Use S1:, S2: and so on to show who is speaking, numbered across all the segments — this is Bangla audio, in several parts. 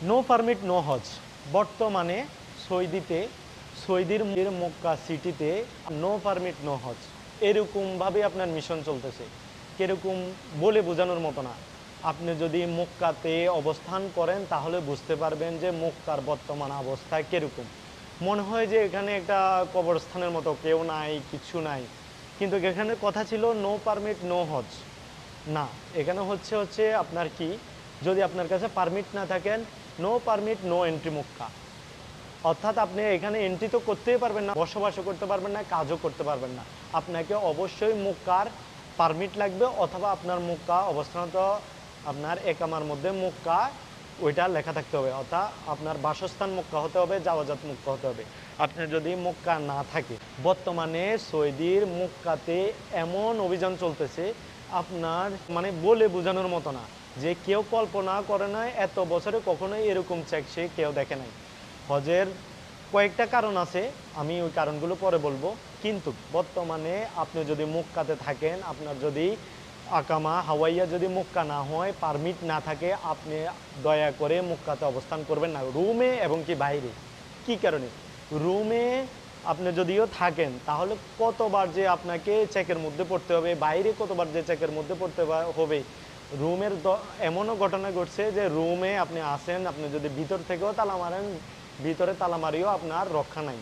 S1: নো পারমিট নো হজ। বর্তমানে সৌদির মক্কা সিটিতে নো পারমিট নো হজ এরকমভাবে আপনার মিশন চলতেছে। কিরকম বলে বোঝানোর মতো না। আপনি যদি মক্কাতে অবস্থান করেন তাহলে বুঝতে পারবেন যে মক্কার বর্তমান অবস্থা কীরকম। মনে হয় যে এখানে একটা কবরস্থানের মতো, কেউ নাই, কিছু নাই। কিন্তু এখানে কথা ছিল নো পারমিট নো হজ। না, এখানে হচ্ছে আপনার কি, যদি আপনার কাছে পারমিট না থাকেন, no permit no entry Mecca. অর্থাৎ আপনি এখানে এন্ট্রি তো করতেই পারবেন না, বসবাসও করতে পারবেন না, কাজও করতে পারবেন না। আপনাকে অবশ্যই মক্কার পারমিট লাগবে, অথবা আপনার মক্কা অবস্থানত আপনার একামার মধ্যে মক্কা ওইটা লেখা থাকতে হবে। অর্থাৎ আপনার বাসস্থান মক্কা হতে হবে, যাওয়াজাত মক্কা হতে হবে। আপনার যদি মক্কা না থাকে, বর্তমানে সৌদির মক্কাতে এমন অভিযান চলতেছে আপনার মানে বলে বোঝানোর মতো না, যে কেউ কল্পনা করে না এত বছরে কখনোই এরকম চেক সে কেউ দেখে নাই। হজের কয়েকটা কারণ আছে, আমি ওই কারণগুলো পরে বলবো। কিন্তু বর্তমানে আপনি যদি মক্কাতে থাকেন, আপনার যদি আকামা হাওয়াইয়া যদি মক্কা না হয়, পারমিট না থাকে, আপনি দয়া করে মক্কাতে অবস্থান করবেন না, রুমে এবং কি বাইরে। কি কারণে? রুমে আপনি যদিও থাকেন তাহলে কতবার যে আপনাকে চেকের মধ্যে পড়তে হবে, বাইরে কতবার যে চেকের মধ্যে পড়তে হবে। রুমের এমনও ঘটনা ঘটছে যে রুমে আপনি আসেন, আপনি যদি ভিতর থেকেও তালা মারেন, ভিতরে তালা মারিও আপনার রক্ষা নাই,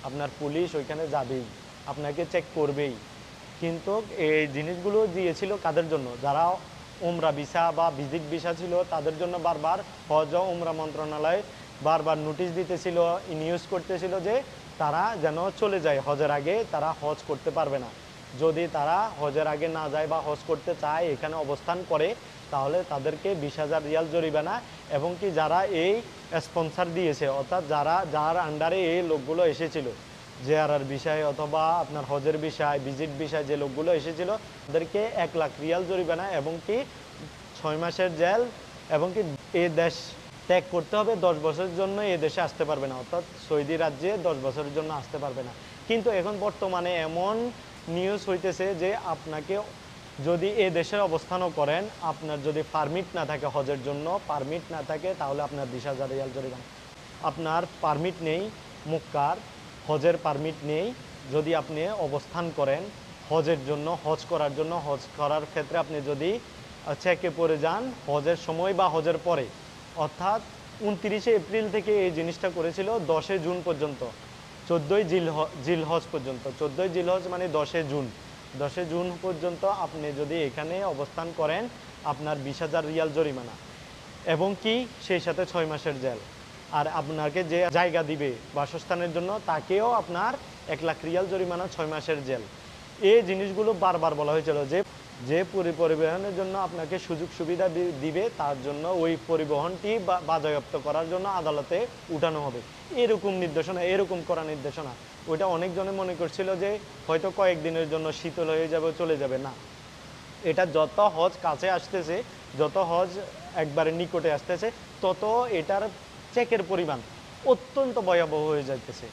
S1: আপনার পুলিশ ওইখানে যাবেই, আপনাকে চেক করবেই। কিন্তু এই জিনিসগুলো দিয়েছিল কাদের জন্য? যারা উমরা ভিসা বা ভিজিট ভিসা ছিল তাদের জন্য বারবার হজ ও উমরা মন্ত্রণালয় বারবার নোটিশ দিতেছিল, নিউজ করতেছিল যে তারা যেন চলে যায় হজের আগে, তারা হজ করতে পারবে না। যদি তারা হজের আগে না যায় বা হজ করতে চায়, এখানে অবস্থান করে, তাহলে তাদেরকে 20,000 রিয়াল জরিমানা, এবং কি যারা এই স্পন্সর দিয়েছে, অর্থাৎ যার আন্ডারে এই লোকগুলো এসেছিল, জেআরআর বিষয় অথবা আপনার হজের বিষয়, ভিজিট বিষয় যে লোকগুলো এসেছিল, তাদেরকে 1 লাখ রিয়াল জরিমানা এবং কি 6 মাসের জেল, এবং কি এই দেশ ত্যাগ করতে হবে, 10 বছরের জন্য এই দেশে আসতে পারবে না, অর্থাৎ সৌদি রাজ্যে 10 বছরের জন্য আসতে পারবে না। কিন্তু এখন বর্তমানে এমন নিউজ হইতেছে যে আপনাকে যদি এ দেশের অবস্থানও করেন, আপনার যদি পারমিট না থাকে, হজের জন্য পারমিট না থাকে, তাহলে আপনার 20,000 রিয়াল জরিমানা। আপনার পারমিট নেই মক্কার, হজের পারমিট নেই, যদি আপনি অবস্থান করেন হজের জন্য, হজ করার ক্ষেত্রে আপনি যদি চেকে পড়ে যান হজের সময় বা হজের পরে, অর্থাৎ 29 এপ্রিল থেকে এই জিনিসটা করেছিল 10 জুন পর্যন্ত, 14 জিলহজ পর্যন্ত। 14 জিলহজ মানে 10 জুন পর্যন্ত আপনি যদি এখানে অবস্থান করেন, আপনার 20,000 রিয়াল জরিমানা, এবং কি সেই সাথে 6 মাসের জেল। আর আপনাকে যে জায়গা দিবে বাসস্থানের জন্য, তাকেও আপনার 1 লাখ রিয়াল জরিমানা, 6 মাসের জেল। এই জিনিসগুলো বারবার বলা হয়েছিল যে যে পরিবহনের জন্য আপনাকে সুযোগ সুবিধা দিবে, তার জন্য ওই পরিবহনটি বাজেয়াপ্ত করার জন্য আদালতে উঠানো হবে। এরকম নির্দেশনা, এরকম করা নির্দেশনা। ওইটা অনেকজনে মনে করছিল যে হয়তো কয়েকদিনের জন্য শীতল হয়ে যাবে, চলে যাবে। না, এটা যত হজ কাছে আসতেছে, যত হজ একবারে নিকটে আসতেছে, তত এটার চেকের পরিমাণ অত্যন্ত ভয়াবহ হয়ে যাইতেছে।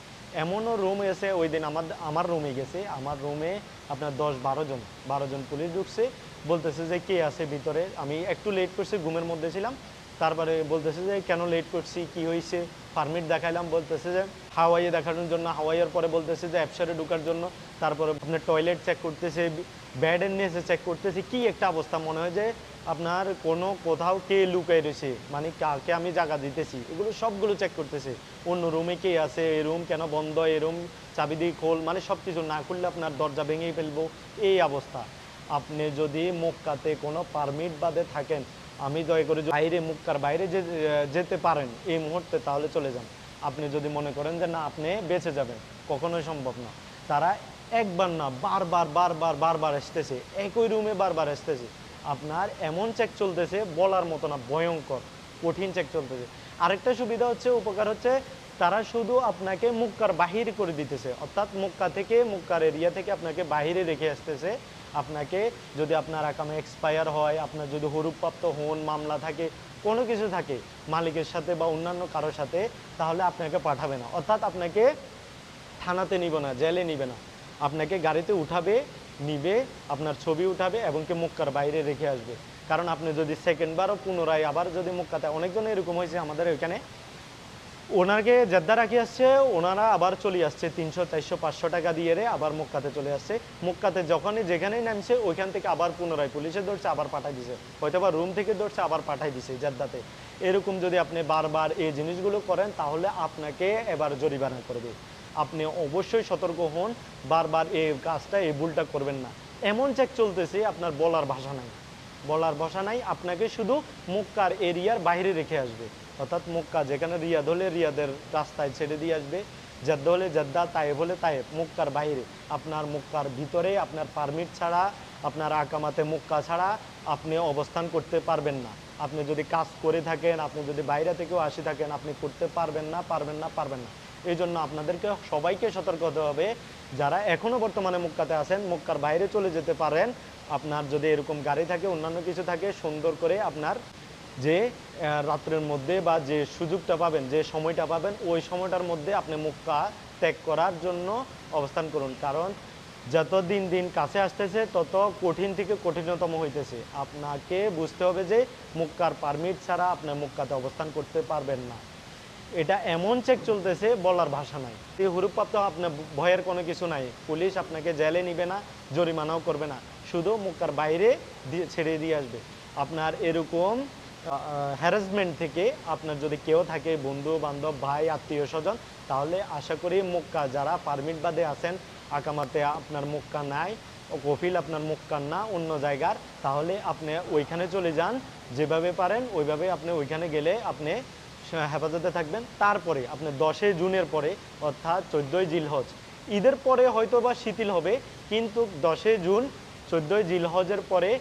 S1: এমনও রুম এসে, ওই দিন আমার রুমে গেছে, আমার রুমে আপনার 10-12 জন পুলিশ ঢুকছে, বলতেছে যে কে আছে ভিতরে। আমি একটু লেট করছি, ঘুমের মধ্যে ছিলাম। তারপরে বলতেছে যে কেন লেট করছি, কি হয়েছে। পারমিট দেখাইলাম, বলতেছে যে হাওয়াইয়ে দেখানোর জন্য। হাওয়াইয়ের পরে বলতেছে যে অ্যাপসারে ঢোকার জন্য। তারপরে আপনার টয়লেট চেক করতেছে, ব্যাডের নিচে চেক করতেছে। কি একটা অবস্থা, মনে হয় যে আপনার কোথাও কে লুকাই রয়েছে, মানে কাকে আমি জায়গা দিতেছি, এগুলো সবগুলো চেক করতেছে। অন্য রুমে কে আছে, এই রুম কেন বন্ধ, এই রুম চাবি দিয়ে খোল, মানে সব কিছু না খুললে আপনার দরজা ভেঙেই ফেলবো, এই অবস্থা। আপনি যদি মক্কাতে কোনো পারমিট বাদে থাকেন, আমি দয়া করে মক্কার বাইরে যেতে পারেন এই মুহূর্তে, তাহলে চলে যান। আপনি যদি মনে করেন যে না আপনি বেঁচে যাবেন, কখনোই সম্ভব না। তারা একবার না বারবার আসতেছে, একই রুমে বারবার আসতেছে। আপনার এমন চেক চলতেছে বলার মতো না, ভয়ঙ্কর কঠিন চেক চলতেছে। আরেকটা সুবিধা হচ্ছে, উপকার হচ্ছে, তারা শুধু আপনাকে মক্কার বাহিরে করে দিতেছে, অর্থাৎ মক্কার এরিয়া থেকে আপনাকে বাহিরে রেখে আসতেছে। আপনাকে যদি আপনার আকামে এক্সপায়ার হয়, আপনার যদি হরুপ্রাপ্ত হন, মামলা থাকে, কোনো কিছু থাকে মালিকের সাথে বা অন্যান্য কারোর সাথে, তাহলে আপনাকে পাঠাবে না। অর্থাৎ আপনাকে থানাতে নিবে না, জেলে নিবে না, আপনাকে গাড়িতে উঠাবে, নিবে, আপনার ছবি উঠাবে এবং কি মক্কার বাইরে রেখে আসবে। কারণ আপনি যদি সেকেন্ডবারও পুনরায় আবার যদি মক্কাতে, অনেকজন এরকম হয়েছে আমাদের ওইখানে, ওনাকে জেদ্দা রাখি আসছে, ওনারা আবার চলে আসছে 300 400 500 টাকা দিয়ে আবার মক্কাতে চলে আসছে। মক্কাতে যখনই যেখানেই নামছে ওইখান থেকে আবার পুনরায় পুলিশে ধরছে, আবার পাঠাই দিছে, হয়তো বা রুম থেকে ধরছে আবার পাঠাই দিছে জেদ্দাতে। এরকম যদি আপনি বারবার এই জিনিসগুলো করেন তাহলে আপনাকে এবার জরিমানা করবে। আপনি অবশ্যই সতর্ক হন, বারবার এই কাজটা, এই ভুলটা করবেন না। এমন চেক চলতেছে আপনার বলার ভাষা নাই, বলার ভাষা নাই। আপনাকে শুধু মক্কার এরিয়ার বাইরে রেখে আসবে, অর্থাৎ মক্কা যেখানে রিয়াদ হলে রিয়াদের রাস্তায় ছেড়ে দিয়ে আসবে, জেদ্দা হলে জেদ্দা, তায়েব হলে তায়েব, মক্কার বাইরে। আপনার মক্কার ভিতরে আপনার পারমিট ছাড়া, আপনার আকামাতে মক্কা ছাড়া আপনি অবস্থান করতে পারবেন না। আপনি যদি কাজ করে থাকেন, আপনি যদি বাইরে থেকেও আসি থাকেন, আপনি করতে পারবেন না, পারবেন না, পারবেন না। এই জন্য আপনাদেরকে সবাইকে সতর্ক হতে হবে। যারা এখনও বর্তমানে মক্কাতে আছেন, মক্কার বাইরে চলে যেতে পারেন। আপনার যদি এরকম গাড়ি থাকে, অন্যান্য কিছু থাকে, সুন্দর করে আপনার যে রাত্রের মধ্যে বা যে সুযোগটা পাবেন, যে সময়টা পাবেন, ওই সময়টার মধ্যে আপনি মক্কা ত্যাগ করার জন্য অবস্থান করুন। কারণ যত দিন দিন কাছে আসতেছে তত কঠিন থেকে কঠিনতম হইতেছে। আপনাকে বুঝতে হবে যে মক্কার পারমিট ছাড়া আপনি মক্কাতে অবস্থান করতে পারবেন না। এটা এমন চেক চলতেছে বলার ভাষা নাই। এই হুরুপ্রাপ্ত আপনার ভয়ের কোনো কিছু নাই। পুলিশ আপনাকে জেলে নিবে না, জরিমানাও করবে না, শুধু মক্কার বাইরে ছেড়ে দিয়ে আসবে। আপনার এরকম হ্যারাসমেন্ট থেকে আপনার যদি কেউ থাকে, বন্ধু বান্ধব, ভাই, আত্মীয় স্বজন, তাহলে আশা করি মক্কা যারা পারমিট বাদে আছেন, আকামাতে আপনার মক্কা নাই, কফিল আপনার মক্কার না, অন্য জায়গার, তাহলে আপনি ওইখানে চলে যান। যেভাবে পারেন ওইভাবে আপনি ওইখানে গেলে আপনি হেফাজতে থাকবেন। তারপরে আপনি 10 জুনের পরে, অর্থাৎ 14 জিলহজ, ঈদের পরে হয়তো বা শিথিল হবে, কিন্তু 10 জুন 14 জিলহজের পরে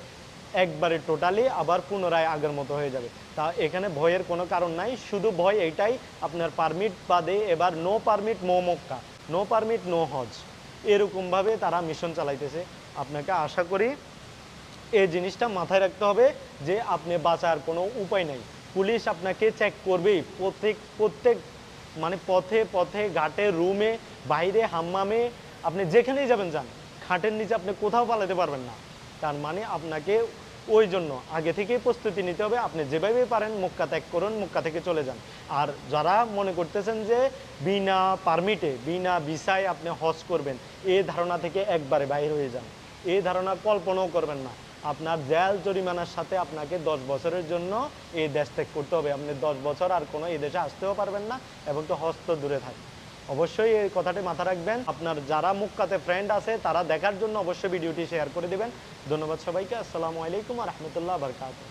S1: একবারে টোটালি আবার পুনরায় আগের মতো হয়ে যাবে। তা এখানে ভয়ের কোনো কারণ নাই। শুধু ভয় এইটাই, আপনার পারমিট বাদে এবার no permit no Mecca, no permit no হজ, এরকমভাবে তারা মিশন চালাইতেছে। আপনাকে আশা করি এই জিনিসটা মাথায় রাখতে হবে যে আপনি বাঁচার কোনো উপায় নাই। পুলিশ আপনাকে চেক করবেই, প্রত্যেক মানে পথে পথে, ঘাটে, রুমে, বাইরে, হাম্মামে, আপনি যেখানেই যাবেন যান, খাটের নিচে আপনি কোথাও পালাতে পারবেন না। তার মানে আপনাকে ওই জন্য আগে থেকেই প্রস্তুতি নিতে হবে। আপনি যেভাবে পারেন মক্কা ত্যাগ করুন, মক্কা থেকে চলে যান। আর যারা মনে করতেছেন যে বিনা পারমিটে, বিনা ভিসায় আপনি হজ করবেন, এই ধারণা থেকে একবারে বাইরে হয়ে যান। এই ধারণা কল্পনাও করবেন না। আপনার জেল জরিমানার সাথে আপনাকে 10 বছরের জন্য এই দেশ ত্যাগ করতে হবে। আপনি 10 বছর আর কোনো এই দেশে আসতেও পারবেন না, এবং তো হস্ত দূরে থাকে। অবশ্যই এই কথাটি মাথা রাখবেন। আপনার যারা মক্কাতে ফ্রেন্ড আছে তারা দেখার জন্য অবশ্যই ভিডিওটি শেয়ার করে দেবেন। ধন্যবাদ সবাইকে। আসসালামু আলাইকুম ওয়া রাহমাতুল্লাহি ওয়া বারাকাতুহু।